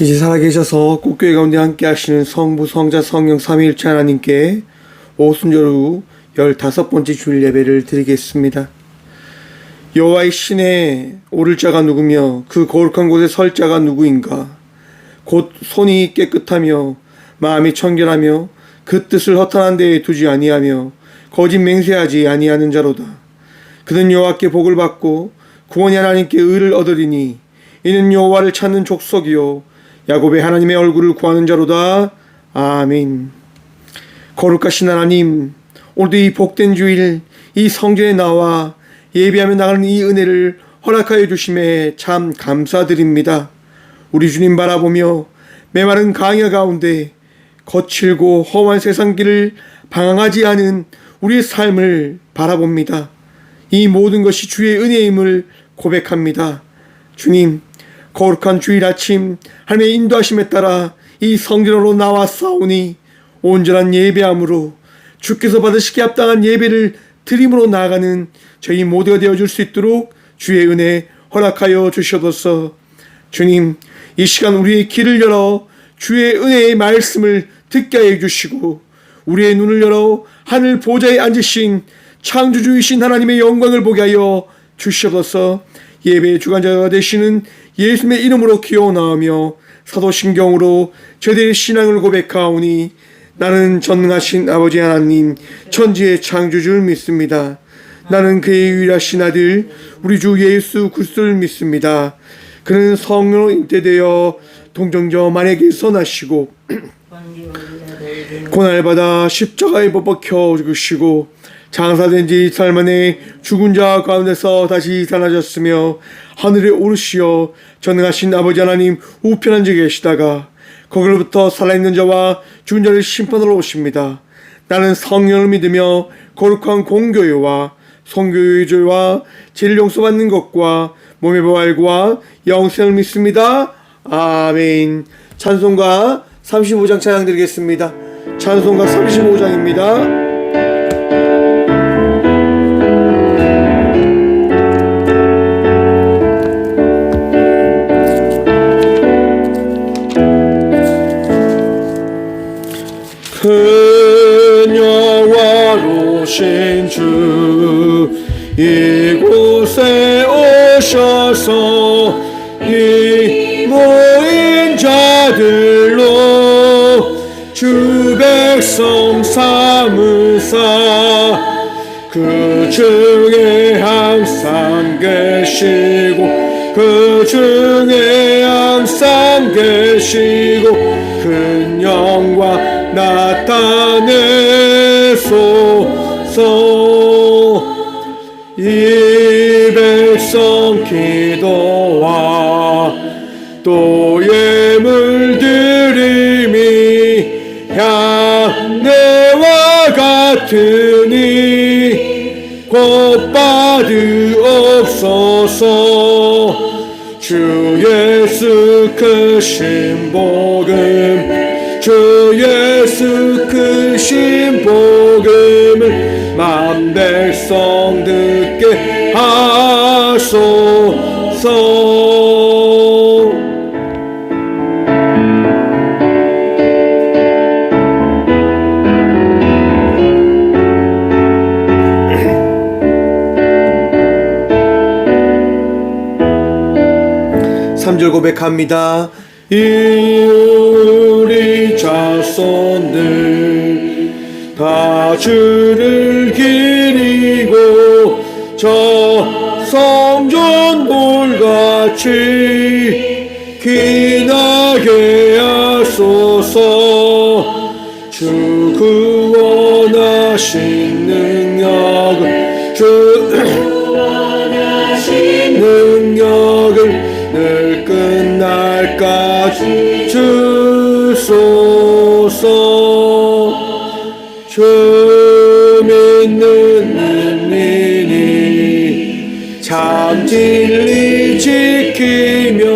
이제 살아계셔서 꽃교회 가운데 함께 하시는 성부, 성자, 성령 삼위일체 하나님께 오순절 후 15번째 주일 예배를 드리겠습니다. 여호와의 신에 오를 자가 누구며 그 거룩한 곳에 설 자가 누구인가? 곧 손이 깨끗하며 마음이 청결하며 그 뜻을 허탄한 데에 두지 아니하며 거짓 맹세하지 아니하는 자로다. 그는 여호와께 복을 받고 구원이 하나님께 의를 얻으리니 이는 여호와를 찾는 족속이요 야곱의 하나님의 얼굴을 구하는 자로다. 아멘. 거룩하신 하나님, 오늘도 이 복된 주일 이 성전에 나와 예배하며 나가는 이 은혜를 허락하여 주심에 참 감사드립니다. 우리 주님 바라보며 메마른 강야 가운데 거칠고 험한 세상 길을 방황하지 않은 우리의 삶을 바라봅니다. 이 모든 것이 주의 은혜임을 고백합니다. 주님, 거룩한 주일 아침 하나님의 인도하심에 따라 이 성전으로 나왔사오니 온전한 예배함으로 주께서 받으시기에 합당한 예배를 드림으로 나아가는 저희 모두가 되어줄 수 있도록 주의 은혜 허락하여 주시옵소서. 주님, 이 시간 우리의 귀를 열어 주의 은혜의 말씀을 듣게 하여 주시고 우리의 눈을 열어 하늘 보좌에 앉으신 창조주이신 하나님의 영광을 보게 하여 주시옵소서. 예배의 주관자가 되시는 예수님의 이름으로 기어나오며 사도신경으로 저희들의 신앙을 고백하오니 나는 전능하신 아버지 하나님 천지의 창조주를 믿습니다. 나는 그의 유일하신 아들 우리 주 예수 그리스도를 믿습니다. 그는 성령으로 잉태되어 동정저 만에게 선하시고 고난을 십자가에 못 박혀 죽으시고 장사된 지 2달 만에 죽은 자 가운데서 다시 살아나셨으며 하늘에 오르시어 전능하신 아버지 하나님 우편한 데 계시다가 거기로부터 살아있는 자와 죽은 자를 심판하러 오십니다. 나는 성령을 믿으며 거룩한 공교회와 성교의 죄와 죄를 용서받는 것과 몸의 부활과 영생을 믿습니다. 아멘. 찬송가 35장 찬양 드리겠습니다. 찬송가 35장입니다. 그녀와로신 주 이곳에 오셔서 이 모인 자들로 주 백성 삼으사 그 중에 항상 계시고 그 중에 항상 계시고 큰 영광 나타내소서. 이 백성 기도와 또 예물 드림이 향내와 같으니 곧 받으옵소서. 주 예수 크신 복음 주 예수 크신 복음을 만 백성 듣게 하소서. 삼절 고백합니다. 우리 자손들 다 주를 기리고 저 성전 돌같이 기나게 하소서. 주 구원하신 능력을 주 구원하신 능력을 늘 끝날까지 주소서. 주 믿는 민이 참 진리 지키며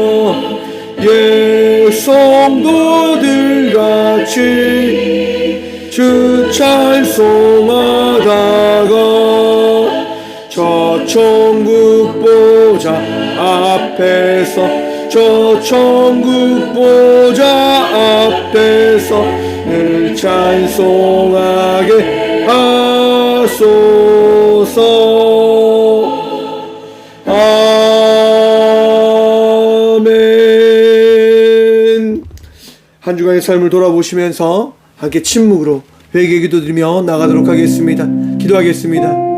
예 성도들 같이 주 찬송하다가 저 천국 보좌 앞에서 저 천국 보좌 앞에서 늘 찬송하게 하소서. 아멘. 한 주간의 삶을 돌아보시면서 함께 침묵으로 회개 기도드리며 나가도록 하겠습니다. 기도하겠습니다.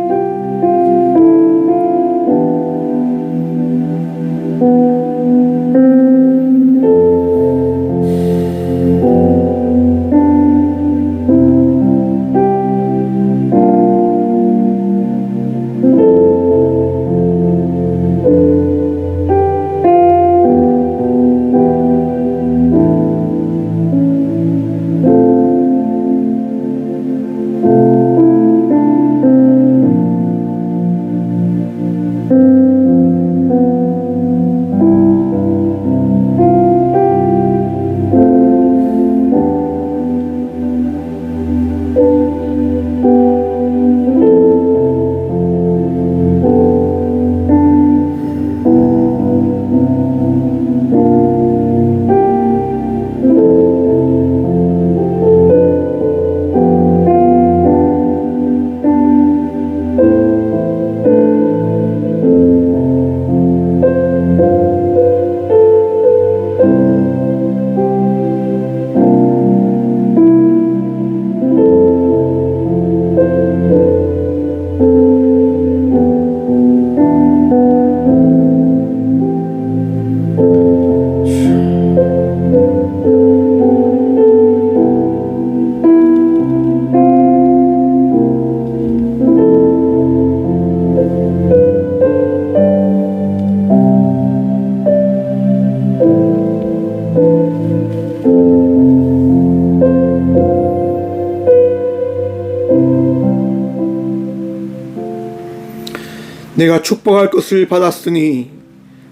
내가 축복할 것을 받았으니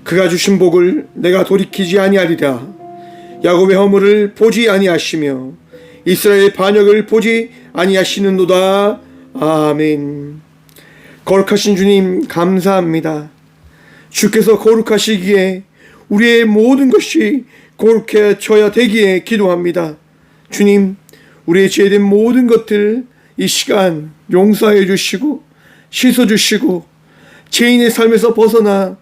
그가 주신 복을 내가 돌이키지 아니하리라. 야곱의 허물을 보지 아니하시며 이스라엘의 반역을 보지 아니하시는도다. 아멘. 거룩하신 주님 감사합니다. 주께서 거룩하시기에 우리의 모든 것이 거룩해져야 되기에 기도합니다. 주님, 우리의 죄된 모든 것들 이 시간 용서해 주시고 씻어 주시고 죄인의 삶에서 벗어나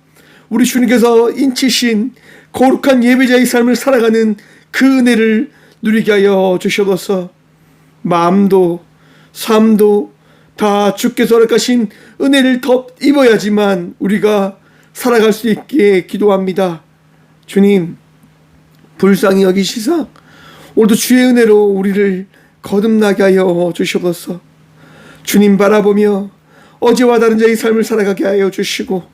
우리 주님께서 인치신 거룩한 예배자의 삶을 살아가는 그 은혜를 누리게 하여 주셔서 마음도 삶도 다 주께서 허락하신 은혜를 덧입어야지만 우리가 살아갈 수 있기에 기도합니다. 주님, 불쌍히 여기시사 오늘도 주의 은혜로 우리를 거듭나게 하여 주셔서 주님 바라보며 어제와 다른 자의 삶을 살아가게 하여 주시고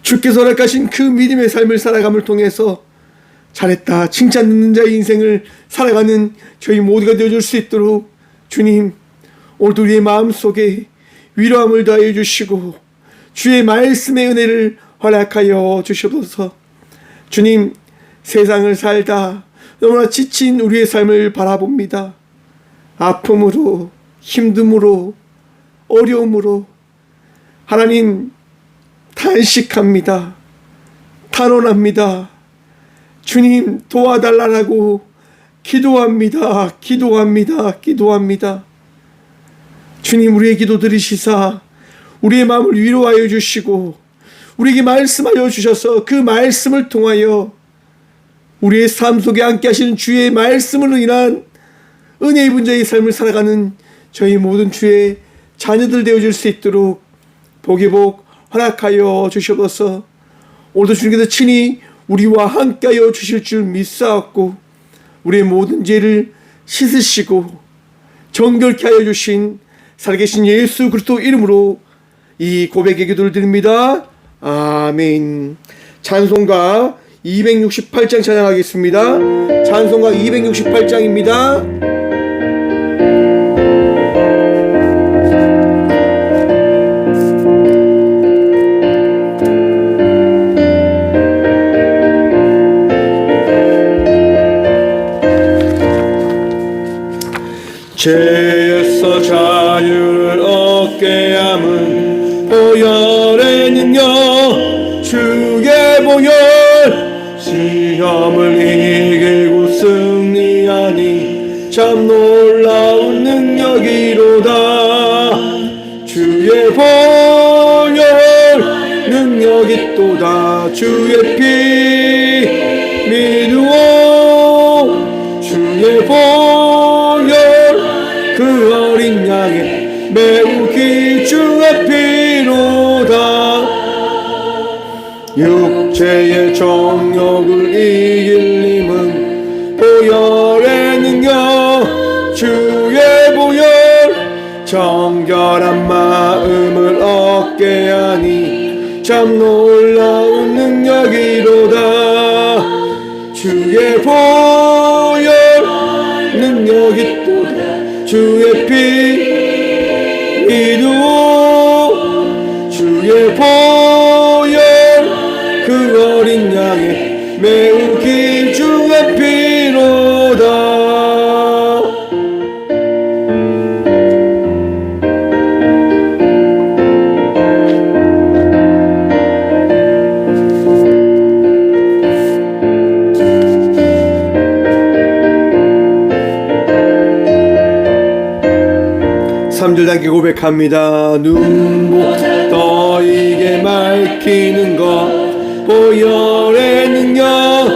주께서 허락하신 그 믿음의 삶을 살아감을 통해서 잘했다 칭찬 듣는 자의 인생을 살아가는 저희 모두가 되어줄 수 있도록 주님 오늘도 우리의 마음속에 위로함을 더하여 주시고 주의 말씀의 은혜를 허락하여 주시옵소서. 주님, 세상을 살다 너무나 지친 우리의 삶을 바라봅니다. 아픔으로 힘듦으로 어려움으로 하나님 탄식합니다. 탄원합니다. 주님 도와달라고 기도합니다. 기도합니다. 주님, 우리의 기도 들으시사 우리의 마음을 위로하여 주시고 우리에게 말씀하여 주셔서 그 말씀을 통하여 우리의 삶 속에 함께 하시는 주의 말씀으로 인한 은혜 입은 자의 삶을 살아가는 저희 모든 주의 자녀들 되어줄 수 있도록 복의 복 허락하여 주시옵소서. 오늘도 주님께서 친히 우리와 함께하여 주실 줄 믿사옵고 우리의 모든 죄를 씻으시고 정결케 하여 주신 살아계신 예수 그리스도 이름으로 이 고백의 기도를 드립니다. 아멘. 찬송가 268장 찬양하겠습니다. 찬송가 268장입니다. 죄에서 자유를 얻게 함은 보혈의 능력 주의 보혈 참 놀라운 능력이로다. 주의 보혈 능력이 또다. 주의 피 믿으오. 주의 보혈 그 어린 양의 매우 귀중한 피로다. 육체의 정욕을 이길 힘은 보혈의 능력. 주의 보혈 정결한 마음을 얻게 하니 참 놀라운 능력이로다. 주의 보혈 능력이 또다. 주의 피 믿으오. 주의 보혈 그 어린 양의 매우 귀중한 피로다. 삼절단기 고백합니다. 눈목 너에게 밝히는 것 보혈의 능력.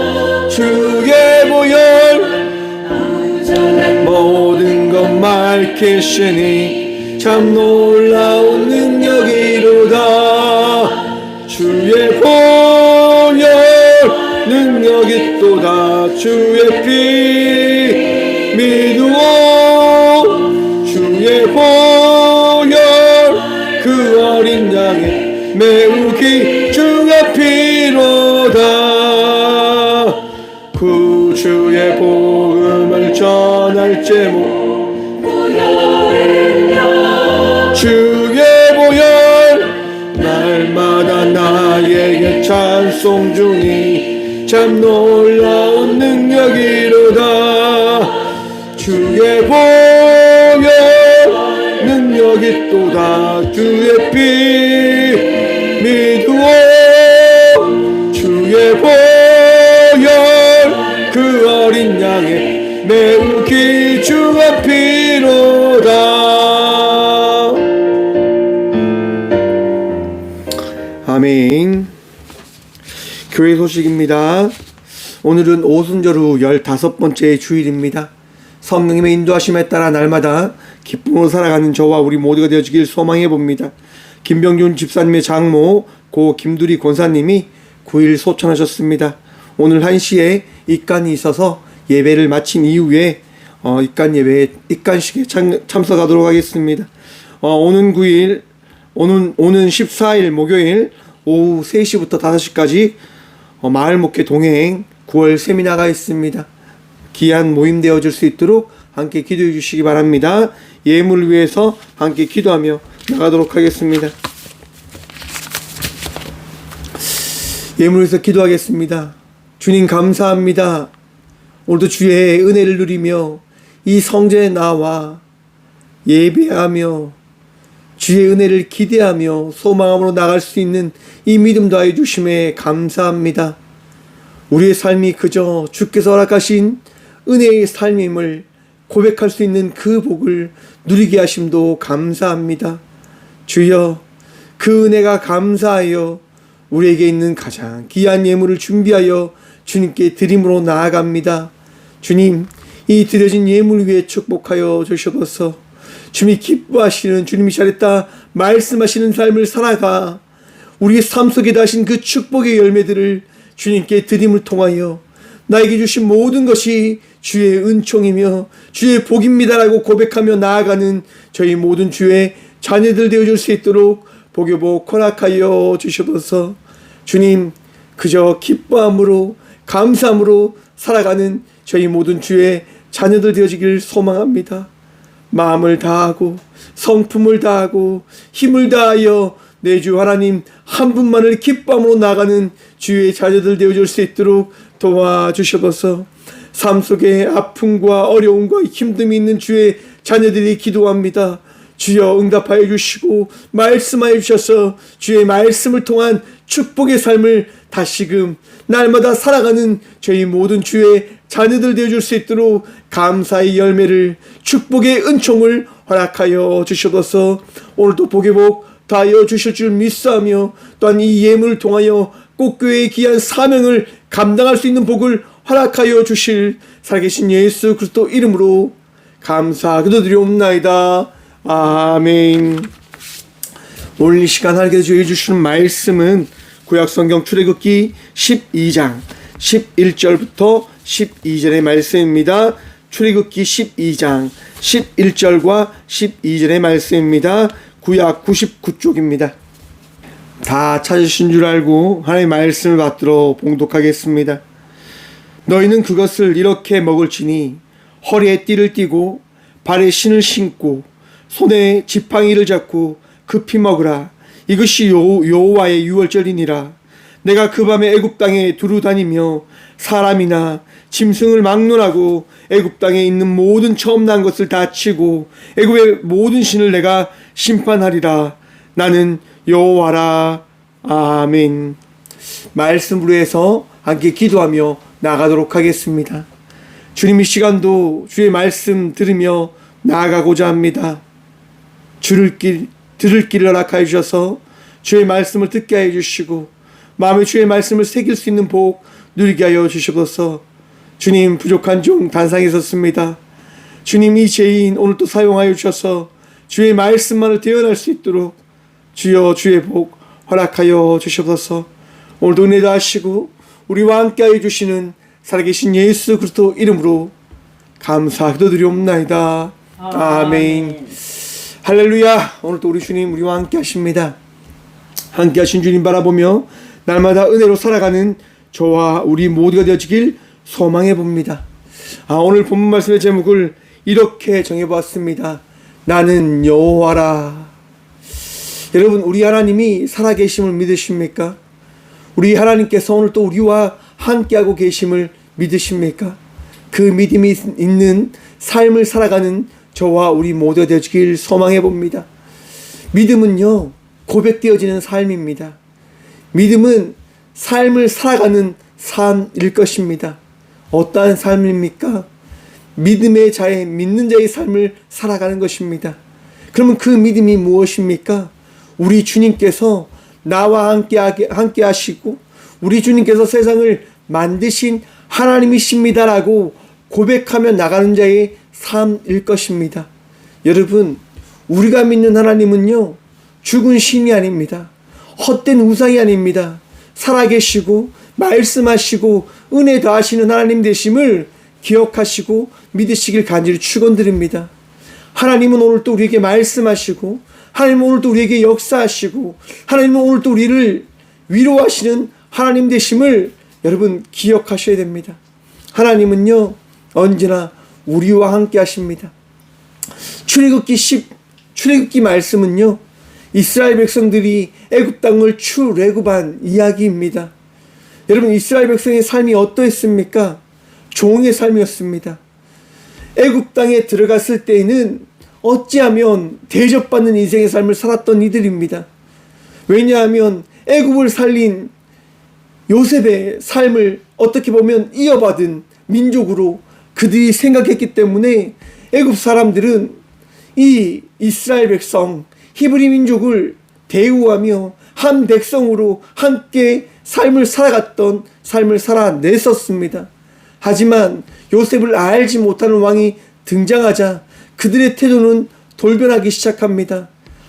주의 보혈 모든 것 밝히시니 참 놀라운 능력이로다. 주의 보혈 능력이 또다. 주의 피 믿으오. 주의 보혈 그 어린 양의 매우 귀중한 피로다. 구주의 복음을 전할 제목 주의 보혈 날마다 나에게 찬송 중이 참 놀라운 능력이로다. 주의 보혈 능력이 또다. 주의 피 믿으오. 주의 보혈 그 어린 양의 매우 귀중한 피로다. 아멘. 교회 소식입니다. 오늘은 오순절 후 15번째 주일입니다. 성령님의 인도하심에 따라 날마다 기쁨으로 살아가는 저와 우리 모두가 되어지길 소망해 봅니다. 김병준 집사님의 장모 고 김두리 권사님이 9일 소천하셨습니다. 오늘 1시에 입간이 있어서 예배를 마친 이후에 입간식에 참석하도록 하겠습니다. 오는 14일 목요일 오후 3시부터 5시까지 마을목회 동행 9월 세미나가 있습니다. 귀한 모임 되어줄 수 있도록 함께 기도해 주시기 바랍니다. 예물을 위해서 함께 기도하며 나가도록 하겠습니다. 예물을 위해서 기도하겠습니다. 주님 감사합니다. 오늘도 주의 은혜를 누리며 이 성전에 나와 예배하며 주의 은혜를 기대하며 소망함으로 나갈 수 있는 이 믿음 더해 주심에 감사합니다. 우리의 삶이 그저 주께서 허락하신 은혜의 삶임을 고백할 수 있는 그 복을 누리게 하심도 감사합니다. 주여, 그 은혜가 감사하여 우리에게 있는 가장 귀한 예물을 준비하여 주님께 드림으로 나아갑니다. 주님, 이 드려진 예물 위에 축복하여 주셔서 주님이 기뻐하시는, 주님이 잘했다 말씀하시는 삶을 살아가 우리의 삶 속에 다신 그 축복의 열매들을 주님께 드림을 통하여 나에게 주신 모든 것이 주의 은총이며 주의 복입니다라고 고백하며 나아가는 저희 모든 주의 자녀들 되어줄 수 있도록 복여복 허락하여 주셔서 주님, 그저 기뻐함으로 감사함으로 살아가는 저희 모든 주의 자녀들 되어지길 소망합니다. 마음을 다하고 성품을 다하고 힘을 다하여 내 주 하나님 한 분만을 기뻐함으로 나가는 주의 자녀들 되어줄 수 있도록 도와주셔서 삶 속에 아픔과 어려움과 힘듦이 있는 주의 자녀들이 기도합니다. 주여 응답하여 주시고 말씀하여 주셔서 주의 말씀을 통한 축복의 삶을 다시금 날마다 살아가는 저희 모든 주의 자녀들 되어줄 수 있도록 감사의 열매를, 축복의 은총을 허락하여 주시옵소서. 오늘도 복의 복 다하여 주실 줄 믿사오며, 또한 이 예물을 통하여 꽃교회의 귀한 사명을 감당할 수 있는 복을 허락하여 주실 살아계신 예수 그리스도 이름으로 감사 기도드리옵나이다. 아멘. 오늘 이 시간 하나님께서 주시는 말씀은 구약성경 출애굽기 12장 11절부터 12절의 말씀입니다. 출애굽기 12장 11절과 12절의 말씀입니다. 구약 99쪽입니다. 다 찾으신 줄 알고 하나님의 말씀을 받들어 봉독하겠습니다. 너희는 그것을 이렇게 먹을지니 허리에 띠를 띠고 발에 신을 신고 손에 지팡이를 잡고 급히 먹으라. 이것이 여호와의 유월절이니라. 내가 그 밤에 애굽 땅에 두루 다니며 사람이나 짐승을 막론하고 애굽 땅에 있는 모든 처음 난 것을 다 치고 애굽의 모든 신을 내가 심판하리라. 나는 여호와라. 아멘. 말씀으로 해서 함께 기도하며 나가도록 하겠습니다. 주님, 이 시간도 주의 말씀 들으며 나아가고자 합니다. 들을 길을 허락하여 주셔서 주의 말씀을 듣게 하여 주시고 마음에 주의 말씀을 새길 수 있는 복 누리게 하여 주시옵소서. 주님, 부족한 종 단상에 섰습니다. 주님, 이 죄인 오늘 또 사용하여 주셔서 주의 말씀만을 대언할 수 있도록 주여 주의 복 허락하여 주시옵소서. 오늘도 은혜 다하시고 우리와 함께 하여 주시는 살아계신 예수 그리스도 이름으로 감사 기도드리옵나이다. 아멘. 할렐루야. 오늘도 우리 주님 우리와 함께 하십니다. 함께 하신 주님 바라보며 날마다 은혜로 살아가는 저와 우리 모두가 되어지길 소망해 봅니다. 오늘 본문 말씀의 제목을 이렇게 정해보았습니다. 나는 여호와라. 여러분, 우리 하나님이 살아계심을 믿으십니까? 우리 하나님께서 오늘 또 우리와 함께하고 계심을 믿으십니까? 그 믿음이 있는 삶을 살아가는 저와 우리 모두 되어지길 소망해 봅니다. 믿음은요, 고백되어지는 삶입니다. 믿음은 삶을 살아가는 삶일 것입니다. 어떠한 삶입니까? 믿음의 자의, 믿는 자의 삶을 살아가는 것입니다. 그러면 그 믿음이 무엇입니까? 우리 주님께서 나와 함께 하시고 우리 주님께서 세상을 만드신 하나님이십니다라고 고백하며 나가는 자의 삶일 것입니다. 여러분, 우리가 믿는 하나님은요, 죽은 신이 아닙니다. 헛된 우상이 아닙니다. 살아계시고 말씀하시고 은혜 다하시는 하나님 되심을 기억하시고 믿으시길 간절히 축원드립니다. 하나님은 오늘 또 우리에게 말씀하시고 하나님은 오늘 또 우리에게 역사하시고 하나님은 오늘 또 우리를 위로하시는 하나님 되심을 여러분 기억하셔야 됩니다. 하나님은요, 언제나 우리와 함께 하십니다. 출애굽기 말씀은요, 이스라엘 백성들이 애굽 땅을 출애굽한 이야기입니다. 여러분, 이스라엘 백성의 삶이 어떠했습니까? 종의 삶이었습니다. 애굽 땅에 들어갔을 때에는 어찌하면 대접받는 인생의 삶을 살았던 이들입니다. 왜냐하면 애굽을 살린 요셉의 삶을 어떻게 보면 이어받은 민족으로 그들이 생각했기 때문에 애굽 사람들은 이 이스라엘 백성, 히브리 민족을 대우하며 한 백성으로 함께 삶을 살아갔던 삶을 살아냈었습니다. 하지만 요셉을 알지 못하는 왕이 등장하자 그들의 태도는 돌변하기 시작합니다.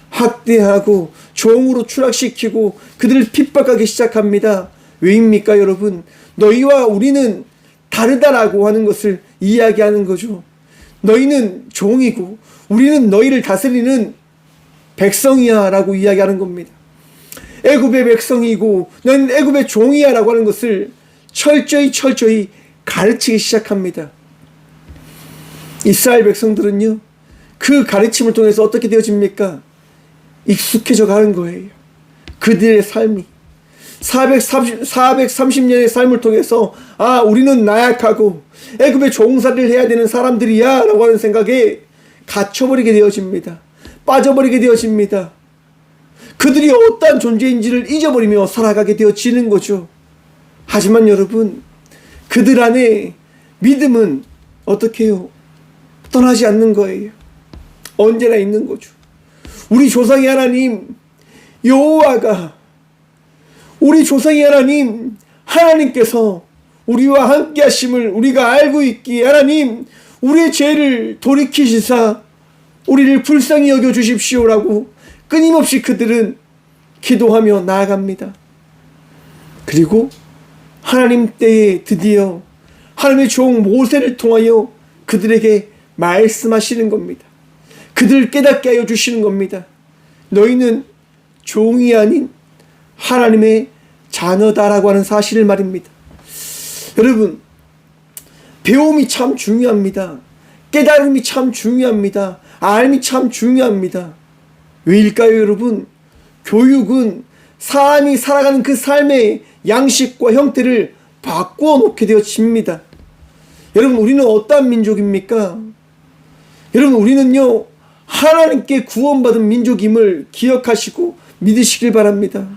학대하고 종으로 추락시키고 그들을 핍박하기 시작합니다. 왜입니까, 여러분? 너희와 우리는 다르다라고 하는 것을 이야기하는 거죠. 너희는 종이고 우리는 너희를 다스리는 백성이야 라고 이야기하는 겁니다. 애굽의 백성이고 너희는 애굽의 종이야 라고 하는 것을 철저히 가르치기 시작합니다. 이스라엘 백성들은요, 그 가르침을 통해서 어떻게 되어집니까? 익숙해져 가는 거예요. 그들의 삶이 430년의 삶을 통해서 우리는 나약하고 애굽의 종살이를 해야 되는 사람들이야 라고 하는 생각에 갇혀버리게 되어집니다. 빠져버리게 되어집니다. 그들이 어떠한 존재인지를 잊어버리며 살아가게 되어지는 거죠. 하지만 여러분, 그들 안에 믿음은 어떻게 해요? 떠나지 않는 거예요. 언제나 있는 거죠. 우리 조상의 하나님 여호와가, 우리 조상의 하나님 하나님께서 우리와 함께 하심을 우리가 알고 있기에 하나님 우리의 죄를 돌이키시사 우리를 불쌍히 여겨 주십시오라고 끊임없이 그들은 기도하며 나아갑니다. 그리고 하나님 때에 드디어 하나님의 종 모세를 통하여 그들에게 말씀하시는 겁니다. 그들을 깨닫게 하여 주시는 겁니다. 너희는 종이 아닌 하나님의 자녀다라고 하는 사실을 말입니다. 여러분, 배움이 참 중요합니다. 깨달음이 참 중요합니다. 알미 참 중요합니다. 왜일까요, 여러분? 교육은 사람이 살아가는 그 삶의 양식과 형태를 바꾸어 놓게 되어집니다. 여러분, 우리는 어떠한 민족입니까? 여러분, 우리는요, 하나님께 구원받은 민족임을 기억하시고 믿으시길 바랍니다.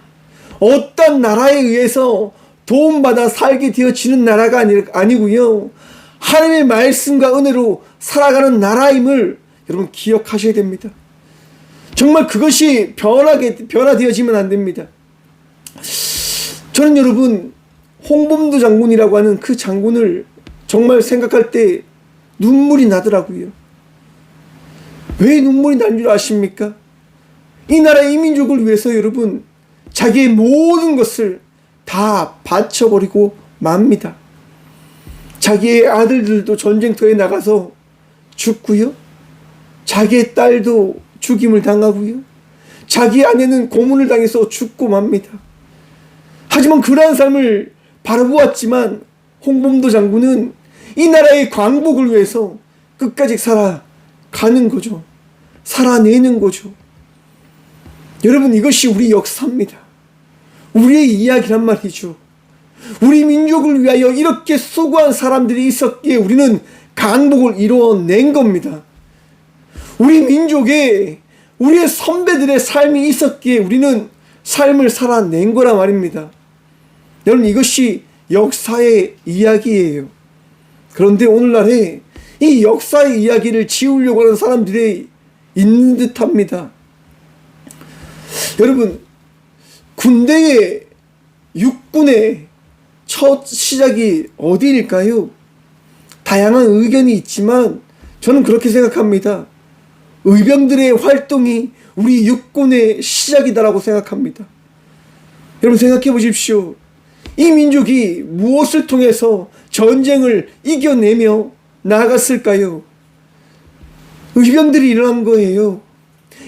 어떤 나라에 의해서 도움받아 살게 되어지는 나라가 아니고요, 하나님의 말씀과 은혜로 살아가는 나라임을 여러분 기억하셔야 됩니다. 정말 그것이 변화되어지면 안 됩니다. 저는 여러분 홍범도 장군이라고 하는 그 장군을 정말 생각할 때 눈물이 나더라고요. 왜 눈물이 난 줄 아십니까? 이 나라 이 민족을 위해서 여러분 자기의 모든 것을 다 바쳐버리고 맙니다. 자기의 아들들도 전쟁터에 나가서 죽고요, 자기의 딸도 죽임을 당하고요, 자기 아내는 고문을 당해서 죽고 맙니다. 하지만 그러한 삶을 바라보았지만 홍범도 장군은 이 나라의 광복을 위해서 끝까지 살아가는 거죠. 살아내는 거죠. 여러분, 이것이 우리 역사입니다. 우리의 이야기란 말이죠. 우리 민족을 위하여 이렇게 수고한 사람들이 있었기에 우리는 강복을 이루어낸 겁니다. 우리 민족에 우리의 선배들의 삶이 있었기에 우리는 삶을 살아낸 거란 말입니다. 여러분, 이것이 역사의 이야기예요. 그런데 오늘날에 이 역사의 이야기를 지우려고 하는 사람들이 있는 듯합니다. 여러분, 군대의 육군의 첫 시작이 어디일까요? 다양한 의견이 있지만 저는 그렇게 생각합니다. 의병들의 활동이 우리 육군의 시작이다라고 생각합니다. 여러분, 생각해 보십시오. 이 민족이 무엇을 통해서 전쟁을 이겨내며 나아갔을까요? 의병들이 일어난 거예요.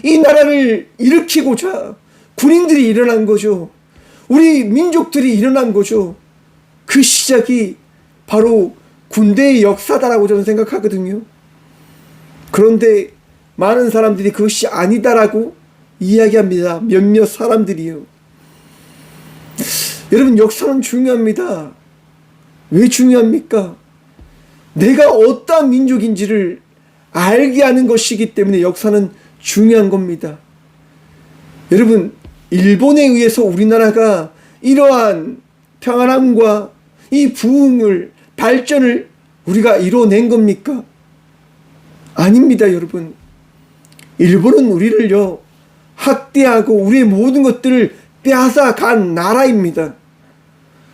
이 나라를 일으키고자 군인들이 일어난 거죠. 우리 민족들이 일어난 거죠. 그 시작이 바로 군대의 역사다라고 저는 생각하거든요. 그런데 많은 사람들이 그것이 아니다라고 이야기합니다. 몇몇 사람들이요. 여러분, 역사는 중요합니다. 왜 중요합니까? 내가 어떠한 민족인지를 알게 하는 것이기 때문에 역사는 중요한 겁니다. 여러분, 일본에 의해서 우리나라가 이러한 평안함과 이 부흥을, 발전을 우리가 이뤄낸 겁니까? 아닙니다, 여러분. 일본은 우리를요, 학대하고 우리의 모든 것들을 빼앗아 간 나라입니다.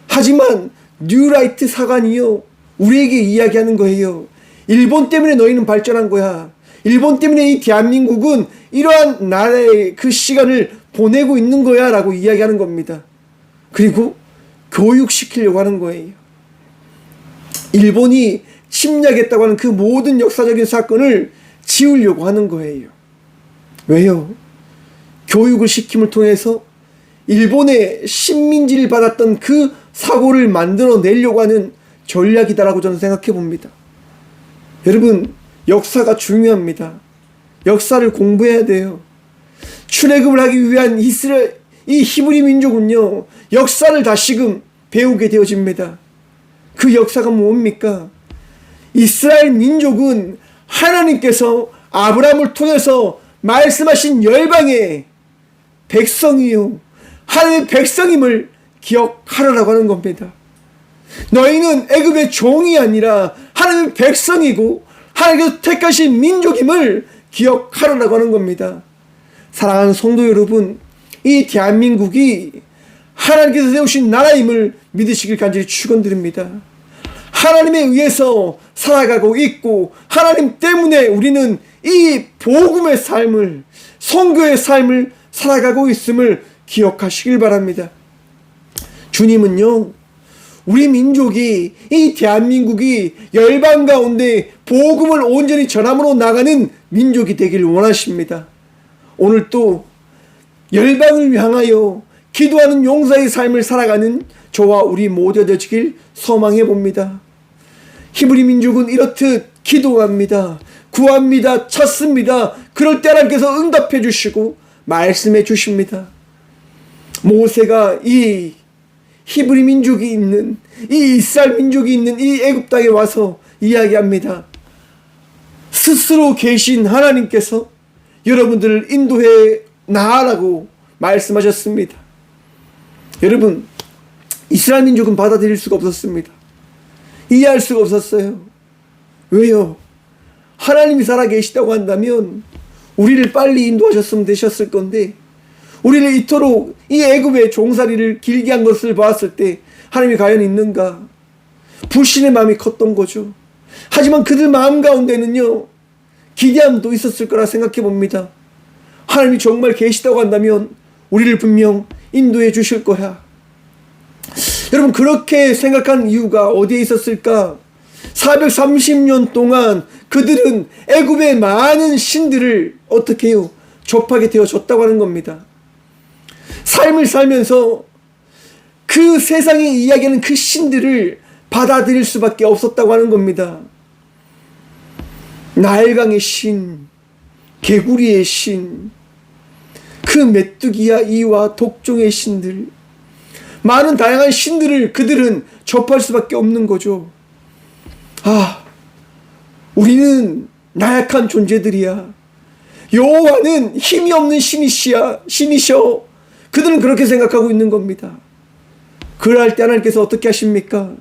하지만 뉴라이트 사관이요, 우리에게 이야기하는 거예요. 일본 때문에 너희는 발전한 거야. 일본 때문에 이 대한민국은 이러한 나라의 그 시간을 보내고 있는 거야 라고 이야기하는 겁니다. 그리고 교육시키려고 하는 거예요. 일본이 침략했다고 하는 그 모든 역사적인 사건을 지우려고 하는 거예요. 왜요? 교육을 시킴을 통해서 일본의 식민지를 받았던 그 사고를 만들어내려고 하는 전략이다라고 저는 생각해 봅니다. 여러분, 역사가 중요합니다. 역사를 공부해야 돼요. 출애굽을 하기 위한 이 히브리 민족은요, 역사를 다시금 배우게 되어집니다. 그 역사가 뭡니까? 이스라엘 민족은 하나님께서 아브라함을 통해서 말씀하신 열방의 백성이요, 하나님의 백성임을 기억하라라고 하는 겁니다. 너희는 애굽의 종이 아니라 하나님의 백성이고 하나님께서 택하신 민족임을 기억하라고 하는 겁니다. 사랑하는 성도 여러분, 이 대한민국이 하나님께서 세우신 나라임을 믿으시길 간절히 축원드립니다. 하나님에 의해서 살아가고 있고 하나님 때문에 우리는 이 복음의 삶을, 선교의 삶을 살아가고 있음을 기억하시길 바랍니다. 주님은요, 우리 민족이, 이 대한민국이 열방 가운데 복음을 온전히 전함으로 나가는 민족이 되길 원하십니다. 오늘 또 열방을 향하여 기도하는 용사의 삶을 살아가는 저와 우리 모두 되시길 소망해 봅니다. 히브리 민족은 이렇듯 기도합니다. 구합니다. 찾습니다. 그럴 때 하나님께서 응답해 주시고 말씀해 주십니다. 모세가 이 히브리 민족이 있는, 이 이스라엘 민족이 있는 이 애굽 땅에 와서 이야기합니다. 스스로 계신 하나님께서 여러분들을 인도해 나아라고 말씀하셨습니다. 여러분, 이스라엘 민족은 받아들일 수가 없었습니다. 이해할 수가 없었어요. 왜요? 하나님이 살아계시다고 한다면 우리를 빨리 인도하셨으면 되셨을 건데, 우리를 이토록 이 애굽의 종살이를 길게 한 것을 봤을 때 하나님이 과연 있는가? 불신의 마음이 컸던 거죠. 하지만 그들 마음 가운데는요, 기대함도 있었을 거라 생각해 봅니다. 하나님이 정말 계시다고 한다면 우리를 분명 인도해 주실 거야. 여러분, 그렇게 생각한 이유가 어디에 있었을까? 430년 동안 그들은 애굽의 많은 신들을 어떻게 해요? 접하게 되어졌다고 하는 겁니다. 삶을 살면서 그 세상이 이야기하는 그 신들을 받아들일 수밖에 없었다고 하는 겁니다. 나일강의 신, 개구리의 신, 그 메뚜기와 이와 독종의 신들, 많은 다양한 신들을 그들은 접할 수밖에 없는 거죠. 아, 우리는 나약한 존재들이야. 여호와는 힘이 없는 신이셔. 그들은 그렇게 생각하고 있는 겁니다. 그럴 때 하나님께서 어떻게 하십니까?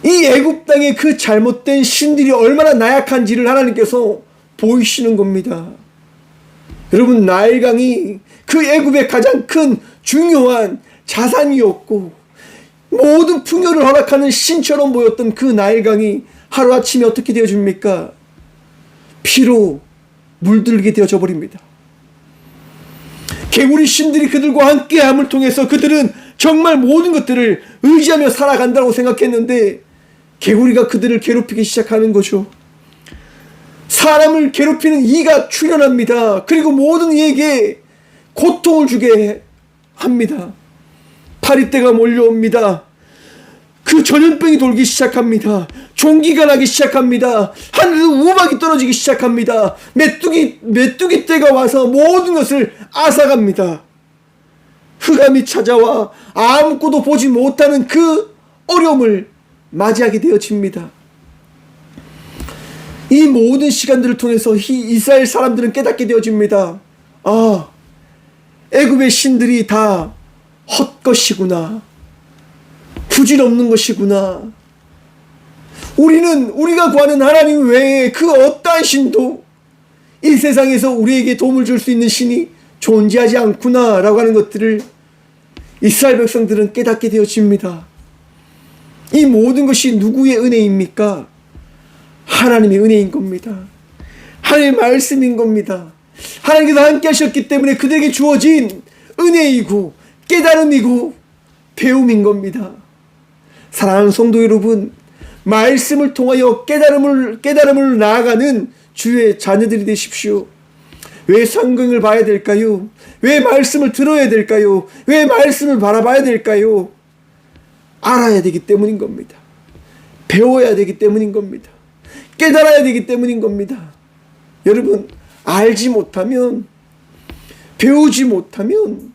이 애굽 땅의 그 잘못된 신들이 얼마나 나약한지를 하나님께서 보이시는 겁니다. 여러분, 나일강이 그 애굽의 가장 큰 중요한 자산이었고 모든 풍요를 허락하는 신처럼 보였던 그 나일강이 하루아침에 어떻게 되어집니까? 피로 물들게 되어져 버립니다. 개구리 신들이 그들과 함께함을 통해서 그들은 정말 모든 것들을 의지하며 살아간다고 생각했는데 개구리가 그들을 괴롭히기 시작하는 거죠. 사람을 괴롭히는 이가 출현합니다. 그리고 모든 이에게 고통을 주게 합니다. 파리떼가 몰려옵니다. 그 전염병이 돌기 시작합니다. 종기가 나기 시작합니다. 하늘에서 우박이 떨어지기 시작합니다. 메뚜기 떼가 와서 모든 것을 앗아갑니다. 흑암이 찾아와 아무것도 보지 못하는 그 어려움을 맞이하게 되어집니다. 이 모든 시간들을 통해서 이스라엘 사람들은 깨닫게 되어집니다. 아, 애굽의 신들이 다 헛것이구나. 부질없는 것이구나. 우리가 구하는 하나님 외에 그 어떠한 신도 이 세상에서 우리에게 도움을 줄 수 있는 신이 존재하지 않구나 라고 하는 것들을 이스라엘 백성들은 깨닫게 되어집니다. 이 모든 것이 누구의 은혜입니까? 하나님의 은혜인 겁니다. 하나님의 말씀인 겁니다. 하나님께서 함께 하셨기 때문에 그들에게 주어진 은혜이고 깨달음이고 배움인 겁니다. 사랑하는 성도 여러분, 말씀을 통하여 깨달음을 나아가는 주의 자녀들이 되십시오. 왜 성경을 봐야 될까요? 왜 말씀을 들어야 될까요? 왜 말씀을 바라봐야 될까요? 알아야 되기 때문인 겁니다. 배워야 되기 때문인 겁니다. 깨달아야 되기 때문인 겁니다. 여러분, 알지 못하면, 배우지 못하면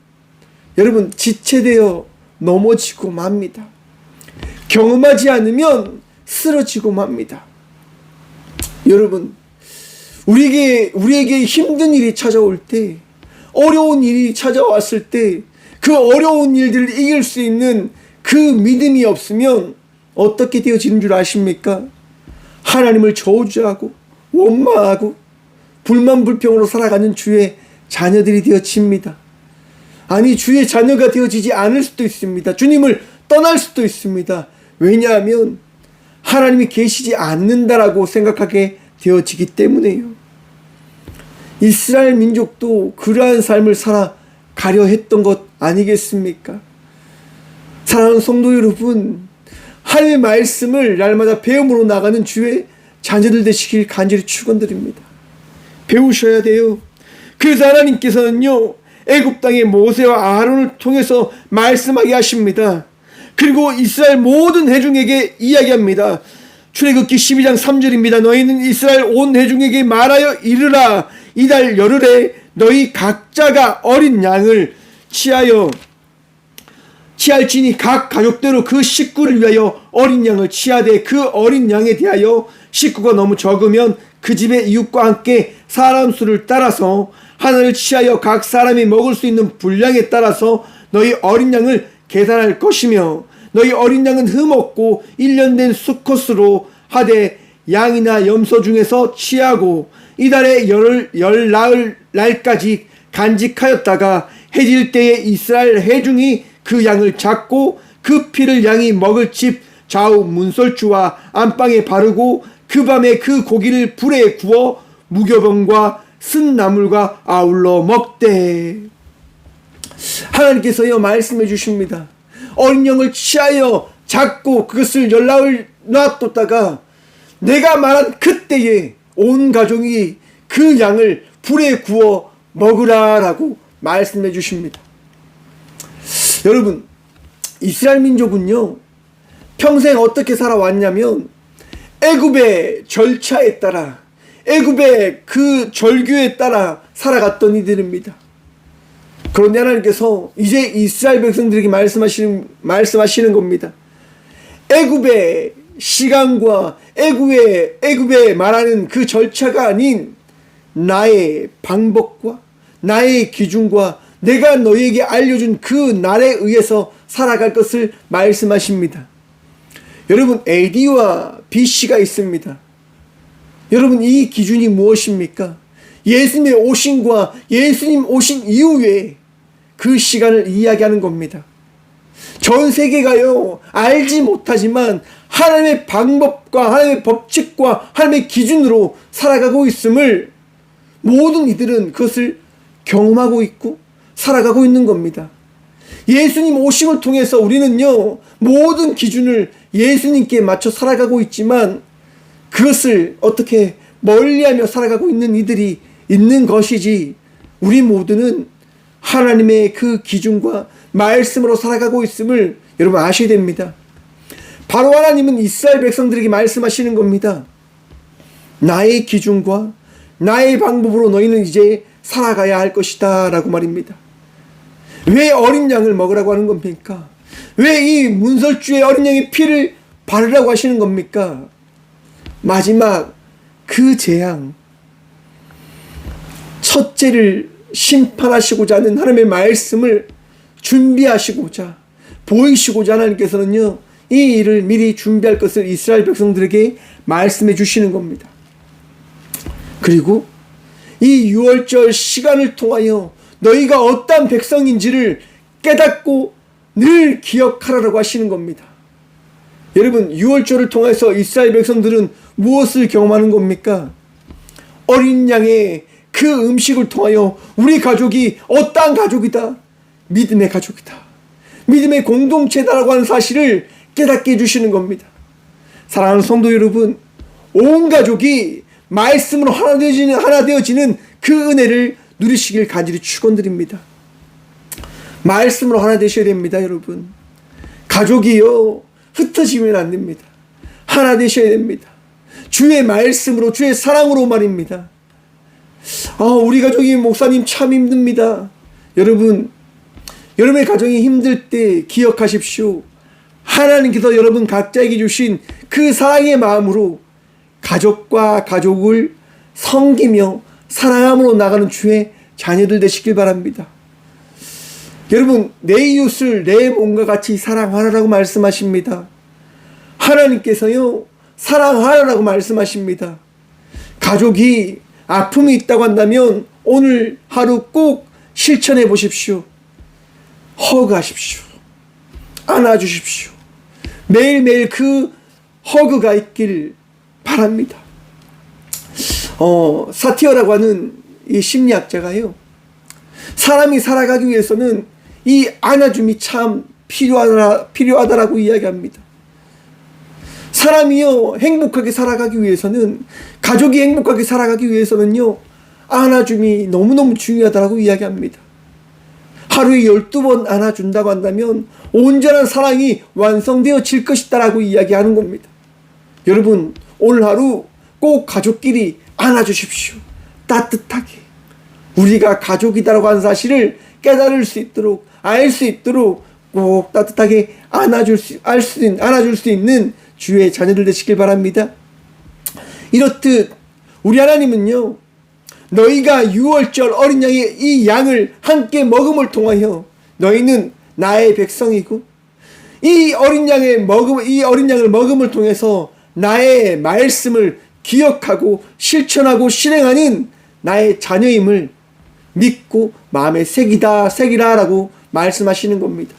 여러분 지체되어 넘어지고 맙니다. 경험하지 않으면 쓰러지고 맙니다. 여러분, 우리에게 힘든 일이 찾아올 때, 어려운 일이 찾아왔을 때 그 어려운 일들을 이길 수 있는 그 믿음이 없으면 어떻게 되어지는 줄 아십니까? 하나님을 저주하고 원망하고 불만불평으로 살아가는 주의 자녀들이 되어집니다. 아니, 주의 자녀가 되어지지 않을 수도 있습니다. 주님을 떠날 수도 있습니다. 왜냐하면 하나님이 계시지 않는다라고 생각하게 되어지기 때문에요. 이스라엘 민족도 그러한 삶을 살아가려 했던 것 아니겠습니까? 사랑하는 성도 여러분, 하나님의 말씀을 날마다 배움으로 나가는 주의 자녀들 되시길 간절히 축원드립니다. 배우셔야 돼요. 그래서 하나님께서는요, 애굽 땅의 모세와 아론을 통해서 말씀하게 하십니다. 그리고 이스라엘 모든 회중에게 이야기합니다. 출애굽기 12장 3절입니다. 너희는 이스라엘 온 회중에게 말하여 이르라. 이달 열흘에 너희 각자가 어린 양을 취할지니 각 가족대로 그 식구를 위하여 어린 양을 취하되 그 어린 양에 대하여 식구가 너무 적으면 그 집의 이웃과 함께 사람 수를 따라서 하나를 취하여 각 사람이 먹을 수 있는 분량에 따라서 너희 어린 양을 계산할 것이며 너희 어린 양은 흠없고 1년 된 수컷으로 하되 양이나 염소 중에서 취하고 이달의 열 나흘 날까지 간직하였다가 해질 때에 이스라엘 회중이 그 양을 잡고 그 피를 양이 먹을 집 좌우 문설주와 안방에 바르고 그 밤에 그 고기를 불에 구워 무교병과 쓴 나물과 아울러 먹되. 하나님께서요 말씀해 주십니다. 어린 양을 취하여 잡고 그것을 열나흘 놔뒀다가 내가 말한 그때에 온 가족이 그 양을 불에 구워 먹으라라고 말씀해 주십니다. 여러분, 이스라엘 민족은요 평생 어떻게 살아왔냐면 애굽의 절차에 따라, 애굽의 그 절규에 따라 살아갔던 이들입니다. 그런데 하나님께서 이제 이스라엘 백성들에게 말씀하시는 겁니다. 애굽의 시간과 애굽에 말하는 그 절차가 아닌 나의 방법과 나의 기준과 내가 너희에게 알려준 그 날에 의해서 살아갈 것을 말씀하십니다. 여러분, AD와 BC가 있습니다. 여러분, 이 기준이 무엇입니까? 예수님의 오심과 예수님 오신 이후에 그 시간을 이야기하는 겁니다. 전 세계가요 알지 못하지만 하나님의 방법과 하나님의 법칙과 하나님의 기준으로 살아가고 있음을 모든 이들은 그것을 경험하고 있고 살아가고 있는 겁니다. 예수님 오심을 통해서 우리는요 모든 기준을 예수님께 맞춰 살아가고 있지만 그것을 어떻게 멀리하며 살아가고 있는 이들이 있는 것이지, 우리 모두는 하나님의 그 기준과 말씀으로 살아가고 있음을 여러분 아셔야 됩니다. 바로 하나님은 이스라엘 백성들에게 말씀하시는 겁니다. 나의 기준과 나의 방법으로 너희는 이제 살아가야 할 것이다 라고 말입니다. 왜 어린 양을 먹으라고 하는 겁니까? 왜 이 문설주의 어린 양의 피를 바르라고 하시는 겁니까? 마지막 그 재앙, 첫째를 심판하시고자 하는 하나님의 말씀을 준비하시고자 보이시고자 하나님께서는요 이 일을 미리 준비할 것을 이스라엘 백성들에게 말씀해 주시는 겁니다. 그리고 이 유월절 시간을 통하여 너희가 어떠한 백성인지를 깨닫고 늘 기억하라고 하시는 겁니다. 여러분, 유월절을 통해서 이스라엘 백성들은 무엇을 경험하는 겁니까? 어린 양의 그 음식을 통하여 우리 가족이 어떠한 가족이다, 믿음의 가족이다, 믿음의 공동체다라고 하는 사실을 깨닫게 해주시는 겁니다. 사랑하는 성도 여러분, 온 가족이 말씀으로 하나 되어지는 그 은혜를 누리시길 간절히 축원드립니다. 말씀으로 하나 되셔야 됩니다. 여러분, 가족이요 흩어지면 안 됩니다. 하나 되셔야 됩니다. 주의 말씀으로, 주의 사랑으로 말입니다. 우리 가족이 목사님 참 힘듭니다. 여러분, 여러분의 가정이 힘들 때 기억하십시오. 하나님께서 여러분 각자에게 주신 그 사랑의 마음으로 가족과 가족을 섬기며 사랑함으로 나가는 주의 자녀들 되시길 바랍니다. 여러분, 내 이웃을 내 몸과 같이 사랑하라고 말씀하십니다. 하나님께서요 사랑하라고 말씀하십니다. 가족이 아픔이 있다고 한다면 오늘 하루 꼭 실천해 보십시오. 허그하십시오. 안아주십시오. 매일매일 그 허그가 있길 바랍니다. 사티어라고 하는 이 심리학자가요, 사람이 살아가기 위해서는 이 안아줌이 참 필요하다라고 이야기합니다. 사람이요, 행복하게 살아가기 위해서는, 가족이 행복하게 살아가기 위해서는요, 안아줌이 너무너무 중요하다라고 이야기합니다. 하루에 12번 안아준다고 한다면 온전한 사랑이 완성되어질 것이다라고 이야기하는 겁니다. 여러분, 오늘 하루 꼭 가족끼리 안아주십시오. 따뜻하게. 우리가 가족이다라고 하는 사실을 깨달을 수 있도록, 알 수 있도록 꼭 따뜻하게 안아줄 수 있는 주의 자녀들 되시길 바랍니다. 이렇듯 우리 하나님은요, 너희가 유월절 어린 양의 이 양을 함께 먹음을 통하여 너희는 나의 백성이고, 이 어린 양을 먹음을 통해서 나의 말씀을 기억하고 실천하고 실행하는 나의 자녀임을 믿고 마음에 새기라라고 말씀하시는 겁니다.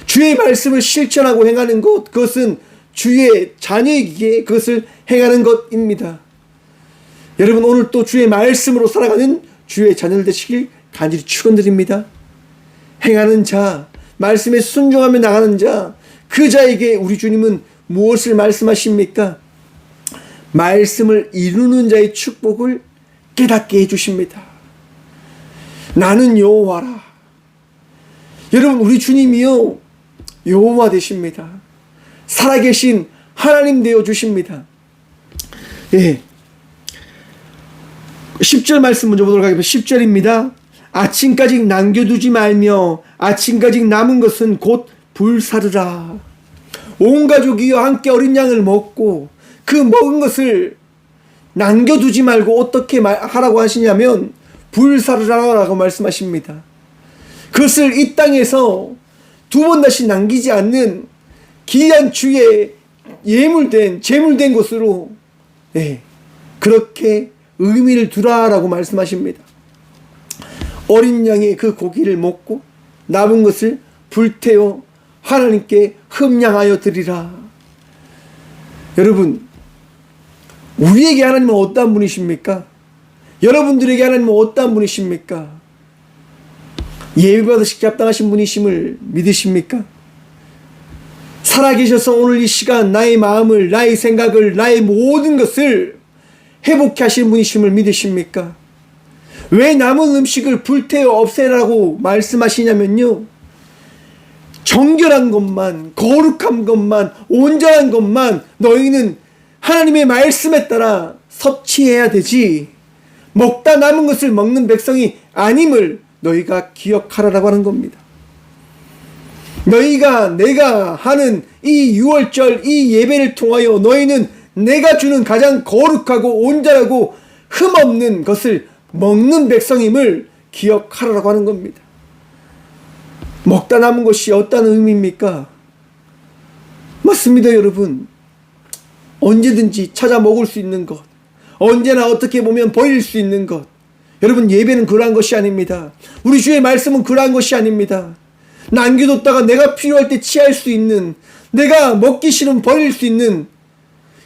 주의 말씀을 실천하고 행하는 것, 그것은 주의 자녀이기에 그것을 행하는 것입니다. 여러분, 오늘 또 주의 말씀으로 살아가는 주의 자녀들 되시길 간절히 축원드립니다. 행하는 자, 말씀에 순종하며 나가는 자, 그 자에게 우리 주님은 무엇을 말씀하십니까? 말씀을 이루는 자의 축복을 깨닫게 해주십니다. 나는 여호와라. 여러분, 우리 주님이요, 여호와 되십니다. 살아계신 하나님 되어 주십니다. 예. 10절 말씀 먼저 보도록 하겠습니다. 10절입니다. 아침까지 남겨두지 말며 아침까지 남은 것은 곧 불사르라. 온 가족이여 함께 어린 양을 먹고 그 먹은 것을 남겨두지 말고 어떻게 하라고 하시냐면 불사르라라고 말씀하십니다. 그것을 이 땅에서 두 번 다시 남기지 않는 귀한 주의 제물된 것으로, 그렇게 의미를 두라라고 말씀하십니다. 어린 양의 그 고기를 먹고 남은 것을 불태워 하나님께 흠양하여 드리라. 여러분, 우리에게 하나님은 어떠한 분이십니까? 여러분들에게 하나님은 어떠한 분이십니까? 예배받으시기 합당하신 분이심을 믿으십니까? 살아계셔서 오늘 이 시간 나의 마음을, 나의 생각을, 나의 모든 것을 회복케 하시는 분이심을 믿으십니까? 왜 남은 음식을 불태워 없애라고 말씀하시냐면요, 정결한 것만, 거룩한 것만, 온전한 것만 너희는 하나님의 말씀에 따라 섭취해야 되지, 먹다 남은 것을 먹는 백성이 아님을 너희가 기억하라라고 하는 겁니다. 내가 하는 이 유월절 이 예배를 통하여 너희는 내가 주는 가장 거룩하고 온전하고 흠없는 것을 먹는 백성임을 기억하라라고 하는 겁니다. 먹다 남은 것이 어떤 의미입니까? 맞습니다, 여러분. 언제든지 찾아 먹을 수 있는 것, 언제나 어떻게 보면 버릴 수 있는 것. 여러분, 예배는 그러한 것이 아닙니다. 우리 주의 말씀은 그러한 것이 아닙니다. 남겨뒀다가 내가 필요할 때 취할 수 있는, 내가 먹기 싫으면 버릴 수 있는,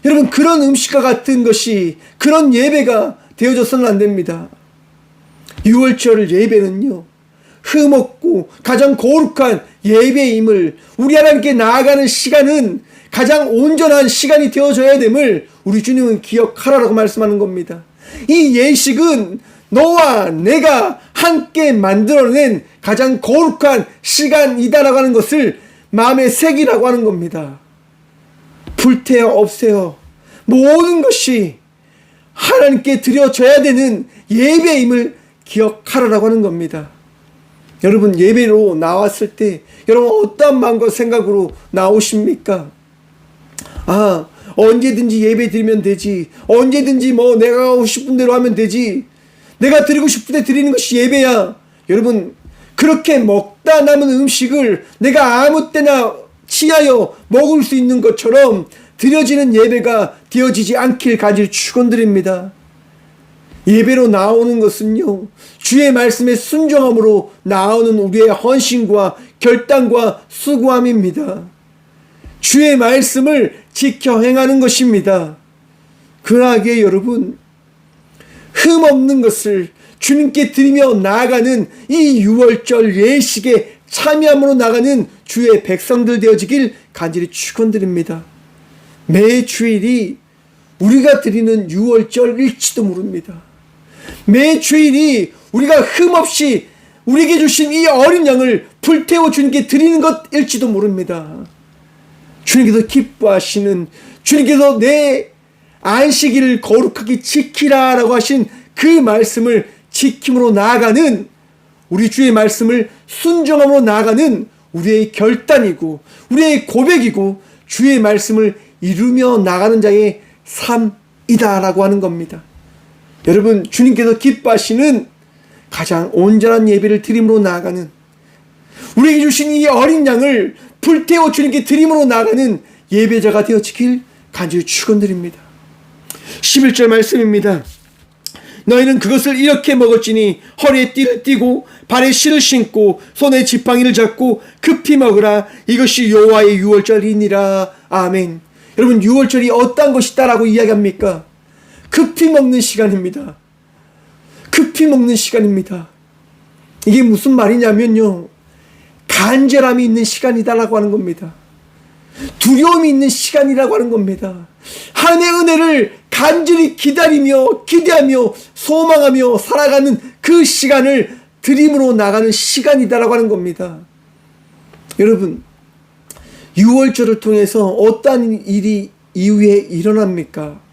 여러분, 그런 음식과 같은 것이, 그런 예배가 되어져서는 안 됩니다. 유월절 예배는요, 흠없고 가장 거룩한 예배임을, 우리 하나님께 나아가는 시간은 가장 온전한 시간이 되어져야 됨을 우리 주님은 기억하라고 말씀하는 겁니다. 이 예식은 너와 내가 함께 만들어낸 가장 거룩한 시간이다라고 하는 것을 마음에 새기라고 하는 겁니다. 불태워 없애어 모든 것이 하나님께 드려져야 되는 예배임을 기억하라고 하는 겁니다. 여러분, 예배로 나왔을 때 여러분 어떤 마음과 생각으로 나오십니까? 언제든지 예배 드리면 되지, 언제든지 내가 하고 싶은 대로 하면 되지, 내가 드리고 싶을 때 드리는 것이 예배야. 여러분, 그렇게 먹다 남은 음식을 내가 아무 때나 취하여 먹을 수 있는 것처럼 드려지는 예배가 되어지지 않길 간절히 축원드립니다. 예배로 나오는 것은요, 주의 말씀에 순종함으로 나오는 우리의 헌신과 결단과 수고함입니다. 주의 말씀을 지켜 행하는 것입니다. 그러하기에 여러분, 흠없는 것을 주님께 드리며 나아가는 이 6월절 예식에 참여함으로 나가는 주의 백성들 되어지길 간절히 축원드립니다. 매 주일이 우리가 드리는 6월절일지도 모릅니다. 매 주일이 우리가 흠없이 우리에게 주신 이 어린 양을 불태워 주님께 드리는 것일지도 모릅니다. 주님께서 기뻐하시는, 주님께서 내 안식일을 거룩하게 지키라 라고 하신 그 말씀을 지킴으로 나아가는, 우리 주의 말씀을 순종함으로 나아가는 우리의 결단이고 우리의 고백이고 주의 말씀을 이루며 나가는 자의 삶이다 라고 하는 겁니다. 여러분, 주님께서 기뻐하시는 가장 온전한 예배를 드림으로 나아가는, 우리에게 주신 이 어린 양을 불태워 주님께 드림으로 나아가는 예배자가 되어지길 간절히 축원드립니다. 11절 말씀입니다. 너희는 그것을 이렇게 먹을지니 허리에 띠를 띠고 발에 실을 신고 손에 지팡이를 잡고 급히 먹으라. 이것이 여호와의 유월절이니라. 아멘. 여러분, 유월절이 어떠한 것이다라고 이야기합니까? 급히 먹는 시간입니다. 급히 먹는 시간입니다. 이게 무슨 말이냐면요, 간절함이 있는 시간이다라고 하는 겁니다. 두려움이 있는 시간이라고 하는 겁니다. 하나님의 은혜를 간절히 기다리며 기대하며 소망하며 살아가는 그 시간을 드림으로 나가는 시간이다라고 하는 겁니다. 여러분, 6월절을 통해서 어떠한 일이 이후에 일어납니까?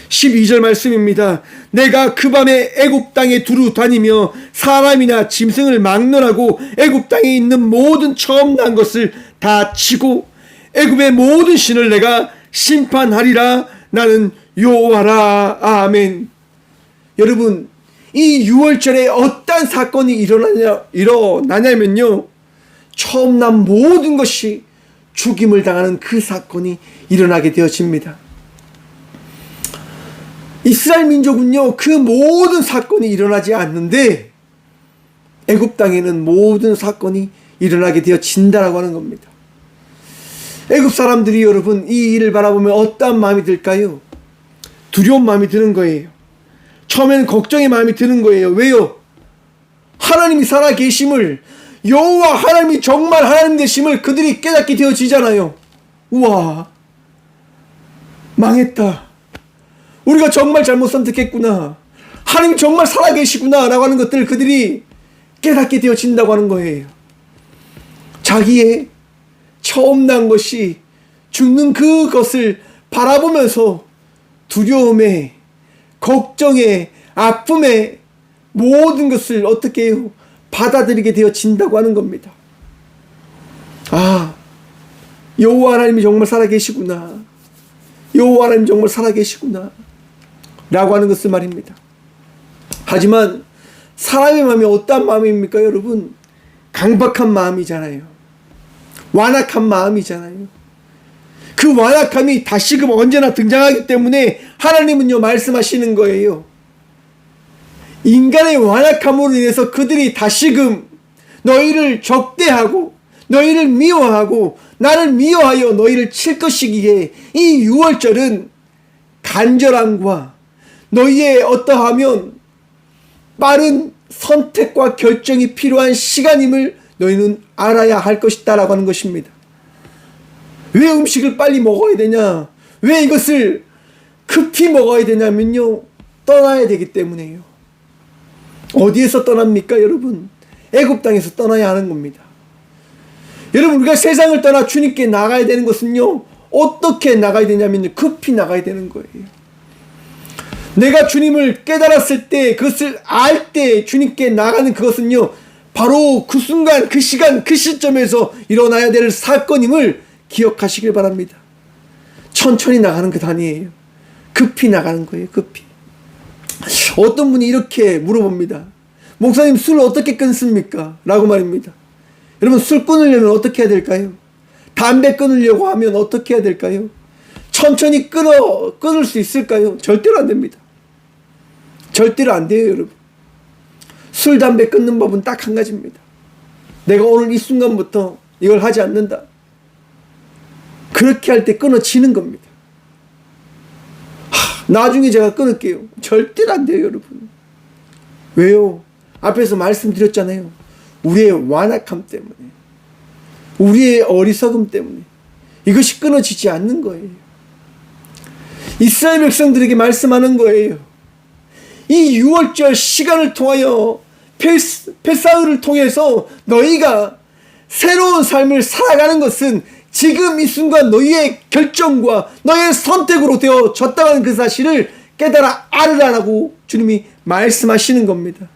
12절 말씀입니다. 내가 그 밤에 애굽 땅에 두루 다니며 사람이나 짐승을 막론하고 애굽 땅에 있는 모든 처음 난 것을 다 치고 애굽의 모든 신을 내가 심판하리라. 나는 여호와라. 아멘. 여러분, 이 6월절에 어떤 사건이 일어나냐면요, 처음 난 모든 것이 죽임을 당하는 그 사건이 일어나게 되어집니다. 이스라엘 민족은요, 그 모든 사건이 일어나지 않는데 애굽 땅에는 모든 사건이 일어나게 되어진다라고 하는 겁니다. 애굽 사람들이 여러분, 이 일을 바라보면 어떠한 마음이 들까요? 두려운 마음이 드는 거예요. 처음에는 걱정의 마음이 드는 거예요. 왜요? 하나님이 살아 계심을, 여호와 하나님이 정말 하나님 되심을 그들이 깨닫게 되어지잖아요. 우와, 망했다. 우리가 정말 잘못 선택했구나. 하나님이 정말 살아계시구나 라고 하는 것들을 그들이 깨닫게 되어진다고 하는 거예요. 자기의 처음 난 것이 죽는 그것을 바라보면서 두려움에, 걱정에, 아픔에 모든 것을 어떻게 해요? 받아들이게 되어진다고 하는 겁니다. 아, 여호와 하나님이 정말 살아계시구나. 여호와 하나님 정말 살아계시구나 라고 하는 것을 말입니다. 하지만 사람의 마음이 어떠한 마음입니까 여러분? 강박한 마음이잖아요. 완악한 마음이잖아요. 그 완악함이 다시금 언제나 등장하기 때문에 하나님은요, 말씀하시는 거예요. 인간의 완악함으로 인해서 그들이 다시금 너희를 적대하고 너희를 미워하고 나를 미워하여 너희를 칠 것이기에 이 6월절은 간절함과 너희의 어떠하면 빠른 선택과 결정이 필요한 시간임을 너희는 알아야 할 것이다 라고 하는 것입니다. 왜 음식을 빨리 먹어야 되냐? 왜 이것을 급히 먹어야 되냐면요, 떠나야 되기 때문에요. 어디에서 떠납니까 여러분? 애굽 땅에서 떠나야 하는 겁니다. 여러분, 우리가 세상을 떠나 주님께 나가야 되는 것은요, 어떻게 나가야 되냐면요, 급히 나가야 되는 거예요. 내가 주님을 깨달았을 때, 그것을 알 때 주님께 나가는 그것은요, 바로 그 순간, 그 시간, 그 시점에서 일어나야 될 사건임을 기억하시길 바랍니다. 천천히 나가는 것 아니에요. 급히 나가는 거예요. 급히. 어떤 분이 이렇게 물어봅니다. 목사님, 술 어떻게 끊습니까? 라고 말입니다. 여러분, 술 끊으려면 어떻게 해야 될까요? 담배 끊으려고 하면 어떻게 해야 될까요? 천천히 끊을 수 있을까요? 절대로 안 됩니다. 절대로 안 돼요, 여러분. 술, 담배 끊는 법은 딱 한 가지입니다. 내가 오늘 이 순간부터 이걸 하지 않는다. 그렇게 할 때 끊어지는 겁니다. 나중에 제가 끊을게요. 절대로 안 돼요, 여러분. 왜요? 앞에서 말씀드렸잖아요. 우리의 완악함 때문에, 우리의 어리석음 때문에 이것이 끊어지지 않는 거예요. 이스라엘 백성들에게 말씀하는 거예요. 이 6월절 시간을 통하여 펫사흘을 통해서 너희가 새로운 삶을 살아가는 것은 지금 이 순간 너희의 결정과 너희의 선택으로 되어졌다는 그 사실을 깨달아 알으라라고 주님이 말씀하시는 겁니다.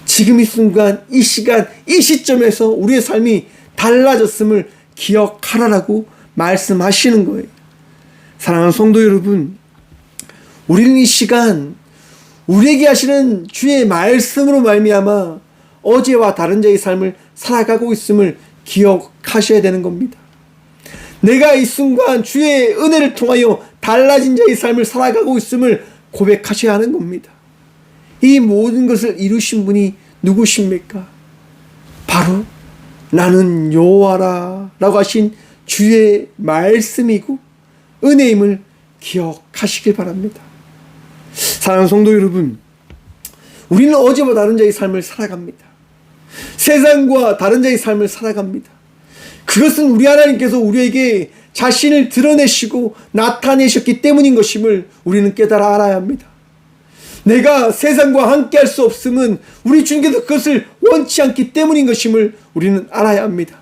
지금 이 순간, 이 시간, 이 시점에서 우리의 삶이 달라졌음을 기억하라라고 말씀하시는 거예요. 사랑하는 성도 여러분, 우리는 이 시간 우리에게 하시는 주의 말씀으로 말미암아 어제와 다른 자의 삶을 살아가고 있음을 기억하셔야 되는 겁니다. 내가 이 순간 주의 은혜를 통하여 달라진 자의 삶을 살아가고 있음을 고백하셔야 하는 겁니다. 이 모든 것을 이루신 분이 누구십니까? 바로 나는 여호와라 라고 하신 주의 말씀이고 은혜임을 기억하시길 바랍니다. 사랑하는 성도 여러분, 우리는 어제와 다른 자의 삶을 살아갑니다. 세상과 다른 자의 삶을 살아갑니다. 그것은 우리 하나님께서 우리에게 자신을 드러내시고 나타내셨기 때문인 것임을 우리는 깨달아 알아야 합니다. 내가 세상과 함께 할 수 없음은 우리 주님께서 그것을 원치 않기 때문인 것임을 우리는 알아야 합니다.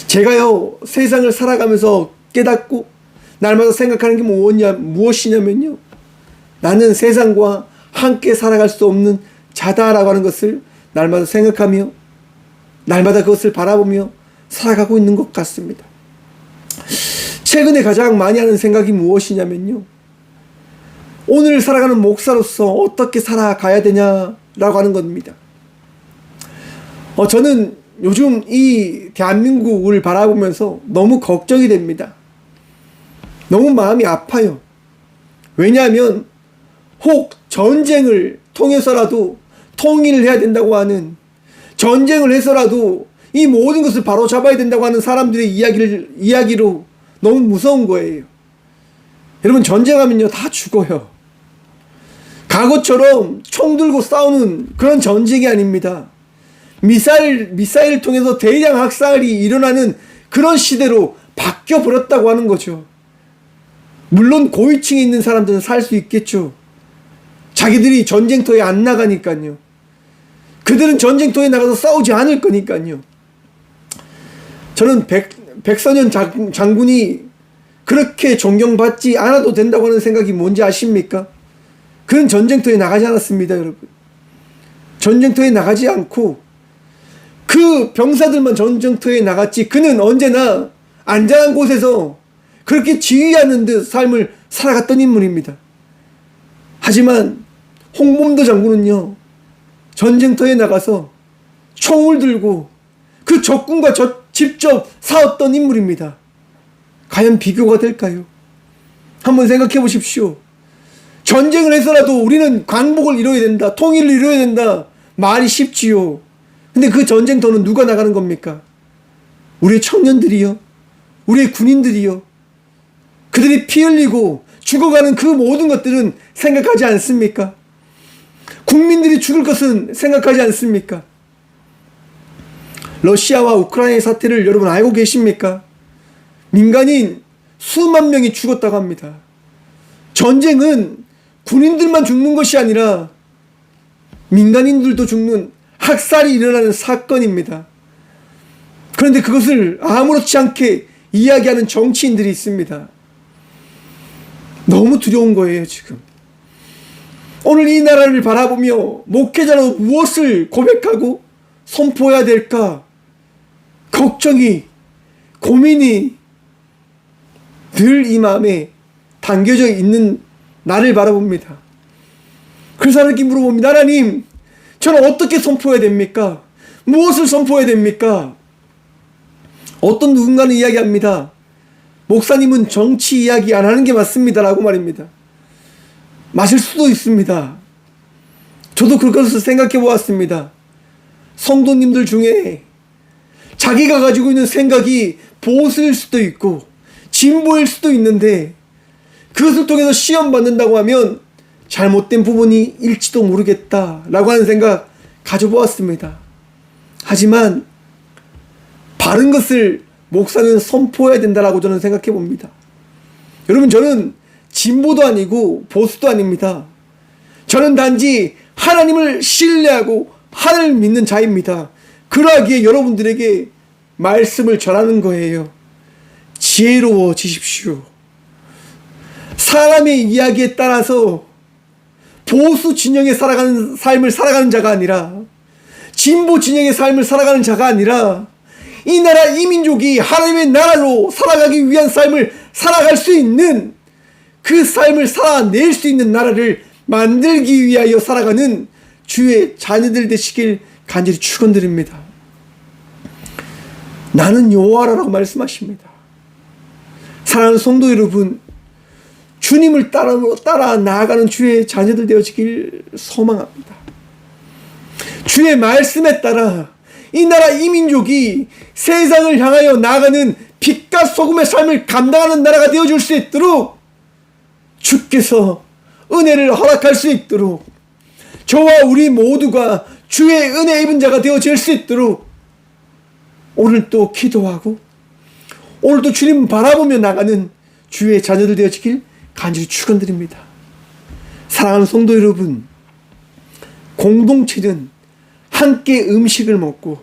제가요, 세상을 살아가면서 깨닫고 날마다 생각하는 게 무엇이냐면요, 나는 세상과 함께 살아갈 수 없는 자다라고 하는 것을 날마다 생각하며 날마다 그것을 바라보며 살아가고 있는 것 같습니다. 최근에 가장 많이 하는 생각이 무엇이냐면요, 오늘 살아가는 목사로서 어떻게 살아가야 되냐라고 하는 겁니다. 저는 요즘 이 대한민국을 바라보면서 너무 걱정이 됩니다. 너무 마음이 아파요. 왜냐하면 혹 전쟁을 통해서라도 통일을 해야 된다고 하는, 전쟁을 해서라도 이 모든 것을 바로잡아야 된다고 하는 사람들의 이야기로 너무 무서운 거예요. 여러분, 전쟁하면요 다 죽어요. 과거처럼 총 들고 싸우는 그런 전쟁이 아닙니다. 미사일을 통해서 대량 학살이 일어나는 그런 시대로 바뀌어 버렸다고 하는 거죠. 물론 고위층에 있는 사람들은 살 수 있겠죠. 자기들이 전쟁터에 안 나가니까요. 그들은 전쟁터에 나가서 싸우지 않을 거니까요. 저는 백선현 장군이 그렇게 존경받지 않아도 된다고 하는 생각이 뭔지 아십니까? 그는 전쟁터에 나가지 않았습니다, 여러분. 전쟁터에 나가지 않고 그 병사들만 전쟁터에 나갔지, 그는 언제나 안전한 곳에서 그렇게 지휘하는 듯 삶을 살아갔던 인물입니다. 하지만 홍범도 장군은요, 전쟁터에 나가서 총을 들고 그 적군과 직접 싸웠던 인물입니다. 과연 비교가 될까요? 한번 생각해 보십시오. 전쟁을 해서라도 우리는 광복을 이뤄야 된다, 통일을 이뤄야 된다, 말이 쉽지요. 근데 그 전쟁터는 누가 나가는 겁니까? 우리의 청년들이요, 우리의 군인들이요. 그들이 피 흘리고 죽어가는 그 모든 것들은 생각하지 않습니까? 국민들이 죽을 것은 생각하지 않습니까? 러시아와 우크라이나 사태를 여러분 알고 계십니까? 민간인 수만 명이 죽었다고 합니다. 전쟁은 군인들만 죽는 것이 아니라 민간인들도 죽는 학살이 일어나는 사건입니다. 그런데 그것을 아무렇지 않게 이야기하는 정치인들이 있습니다. 너무 두려운 거예요, 지금. 오늘 이 나라를 바라보며 목회자로 무엇을 고백하고 선포해야 될까? 걱정이, 고민이 늘 이 마음에 담겨져 있는 나를 바라봅니다. 그래서 하나님께 물어봅니다. 하나님, 저는 어떻게 선포해야 됩니까? 무엇을 선포해야 됩니까? 어떤 누군가는 이야기합니다. 목사님은 정치 이야기 안 하는 게 맞습니다 라고 말입니다. 맞을 수도 있습니다. 저도 그것을 생각해 보았습니다. 성도님들 중에 자기가 가지고 있는 생각이 보수일 수도 있고 진보일 수도 있는데 그것을 통해서 시험 받는다고 하면 잘못된 부분이 일지도 모르겠다라고 하는 생각 가져보았습니다. 하지만 바른 것을 목사는 선포해야 된다라고 저는 생각해 봅니다. 여러분, 저는 진보도 아니고 보수도 아닙니다. 저는 단지 하나님을 신뢰하고 하나님을 믿는 자입니다. 그러하기에 여러분들에게 말씀을 전하는 거예요. 지혜로워지십시오. 사람의 이야기에 따라서 보수 진영에 살아가는 삶을 살아가는 자가 아니라 진보 진영의 삶을 살아가는 자가 아니라 이 나라 이 민족이 하나님의 나라로 살아가기 위한 삶을 살아갈 수 있는 그 삶을 살아낼 수 있는 나라를 만들기 위하여 살아가는 주의 자녀들 되시길 간절히 축원드립니다. 나는 여호와라고 말씀하십니다. 사랑하는 성도 여러분, 주님을 따라 나아가는 주의 자녀들 되어지길 소망합니다. 주의 말씀에 따라 이 나라 이 민족이 세상을 향하여 나아가는 빛과 소금의 삶을 감당하는 나라가 되어줄 수 있도록 주께서 은혜를 허락할 수 있도록 저와 우리 모두가 주의 은혜 입은 자가 되어질 수 있도록 오늘 또 기도하고 오늘 또 주님 바라보며 나가는 주의 자녀들 되어지길 간절히 축원드립니다. 사랑하는 성도 여러분, 공동체는 함께 음식을 먹고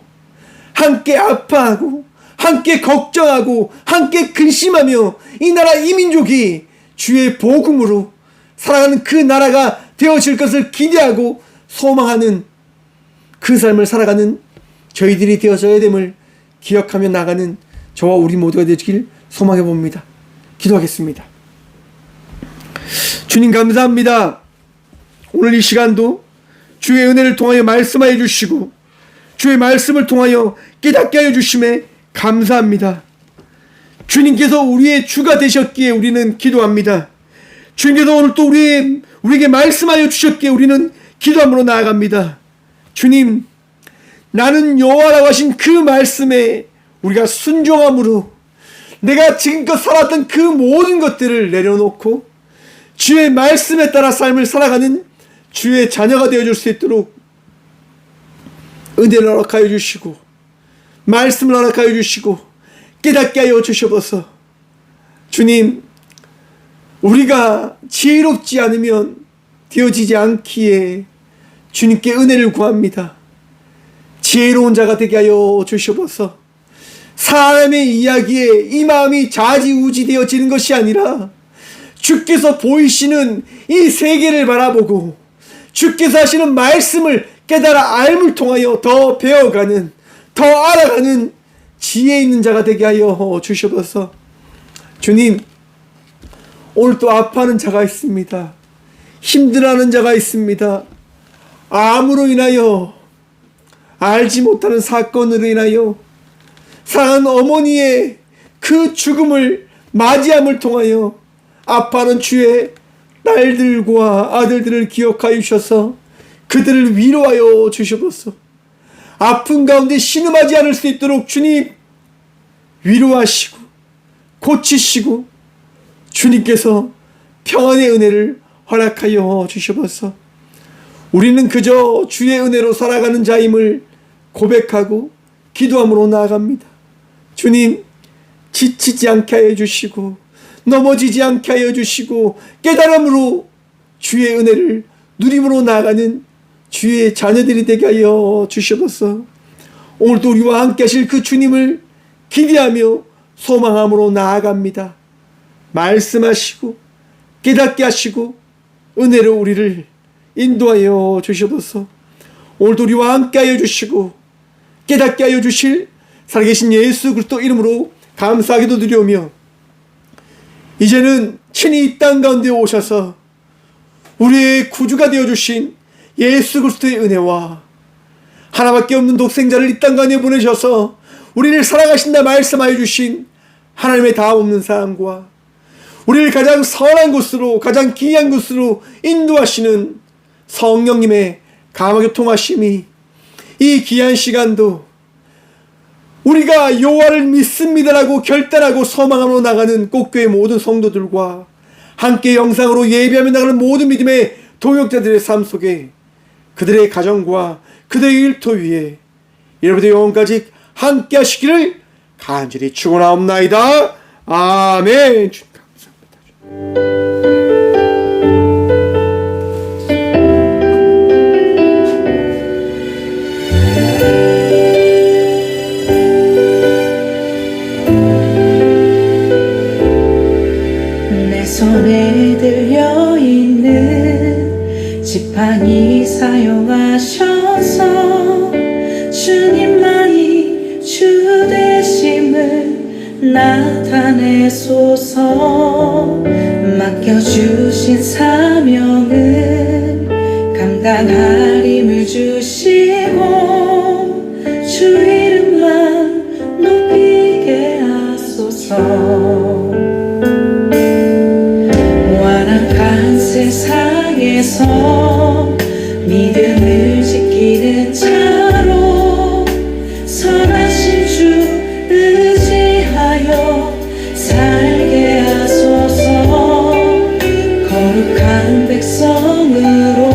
함께 아파하고 함께 걱정하고 함께 근심하며 이 나라 이 민족이 주의 복음으로 살아가는 그 나라가 되어질 것을 기대하고 소망하는 그 삶을 살아가는 저희들이 되어져야 됨을 기억하며 나가는 저와 우리 모두가 되길 소망해 봅니다. 기도하겠습니다. 주님 감사합니다. 오늘 이 시간도 주의 은혜를 통하여 말씀하여 주시고 주의 말씀을 통하여 깨닫게 하여 주심에 감사합니다. 주님께서 우리의 주가 되셨기에 우리는 기도합니다. 주님께서 오늘 또 우리에게 말씀하여 주셨기에 우리는 기도함으로 나아갑니다. 주님, 나는 여호와라고 하신 그 말씀에 우리가 순종함으로 내가 지금껏 살았던 그 모든 것들을 내려놓고 주의 말씀에 따라 삶을 살아가는 주의 자녀가 되어줄 수 있도록 은혜를 허락하여 주시고 말씀을 허락하여 주시고 깨닫게 하여 주셔서 주님, 우리가 지혜롭지 않으면 되어지지 않기에 주님께 은혜를 구합니다. 지혜로운 자가 되게 하여 주셔서 사람의 이야기에 이 마음이 좌지우지 되어지는 것이 아니라 주께서 보이시는 이 세계를 바라보고 주께서 하시는 말씀을 깨달아 알을 통하여 더 배워가는, 더 알아가는 지혜 있는 자가 되게 하여 주셔서 주님, 오늘 또 아파하는 자가 있습니다. 힘들어하는 자가 있습니다. 암으로 인하여, 알지 못하는 사건으로 인하여 사랑하는 어머니의 그 죽음을 맞이함을 통하여 아파하는 주의 딸들과 아들들을 기억하여 주셔서 그들을 위로하여 주셔서 아픈 가운데 신음하지 않을 수 있도록 주님 위로하시고 고치시고 주님께서 평안의 은혜를 허락하여 주셔서 우리는 그저 주의 은혜로 살아가는 자임을 고백하고 기도함으로 나아갑니다. 주님, 지치지 않게 하여 주시고 넘어지지 않게 하여 주시고 깨달음으로 주의 은혜를 누림으로 나아가는 주의 자녀들이 되게 하여 주셔서 오늘도 우리와 함께 하실 그 주님을 기대하며 소망함으로 나아갑니다. 말씀하시고 깨닫게 하시고 은혜로 우리를 인도하여 주셔서 오늘도 우리와 함께 하여 주시고 깨닫게 하여 주실 살아계신 예수 그리스도 이름으로 감사하기도 드리오며 이제는 친히 이 땅 가운데 오셔서 우리의 구주가 되어주신 예수 그리스도의 은혜와 하나밖에 없는 독생자를 이 땅 가운데 보내셔서 우리를 살아가신다 말씀하여 주신 하나님의 다함 없는 삶과 우리를 가장 선한 곳으로, 가장 귀한 곳으로 인도하시는 성령님의 감화교 통하심이 이 귀한 시간도 우리가 여호와를 믿습니다라고 결단하고 소망하러 나가는 꽃교회 모든 성도들과 함께 영상으로 예배하며 나가는 모든 믿음의 동역자들의 삶 속에 그들의 가정과 그들의 일터 위에 여러분의 영혼까지 함께 하시기를 간절히 축원하옵나이다. 아멘. 주님 감사합니다. 내 손에 들려있는 지팡이 사용하셔서 주님만이 주 되심을 나타내소서. 맡겨주신 사명을 감당할 힘을 주시고 주 이름만 높이게 하소서. 완악한 세상에서 믿음을 지키는 자로 선하신 주 의지하여 살게 하소서. 거룩한 백성으로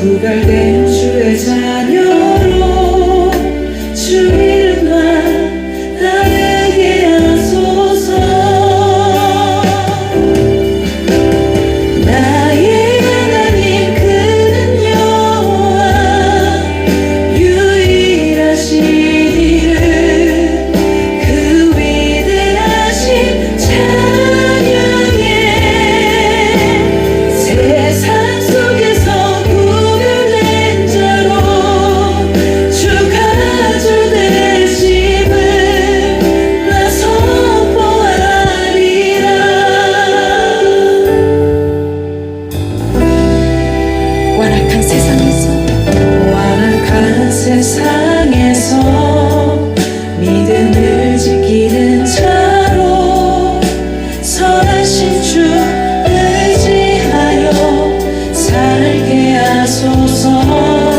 구별된 주의 자녀로 주 이름만 나누게 하소서. 나의 하나님 그는 여호와 유일하신 이름 그 위대하신 찬양에 세상 속에서 구별된 자로 주가 주 되심을 나 선포하리라. 완악한 세상에서 믿음을 지키는 자로 선하신 주 의지하여 살게 하소서.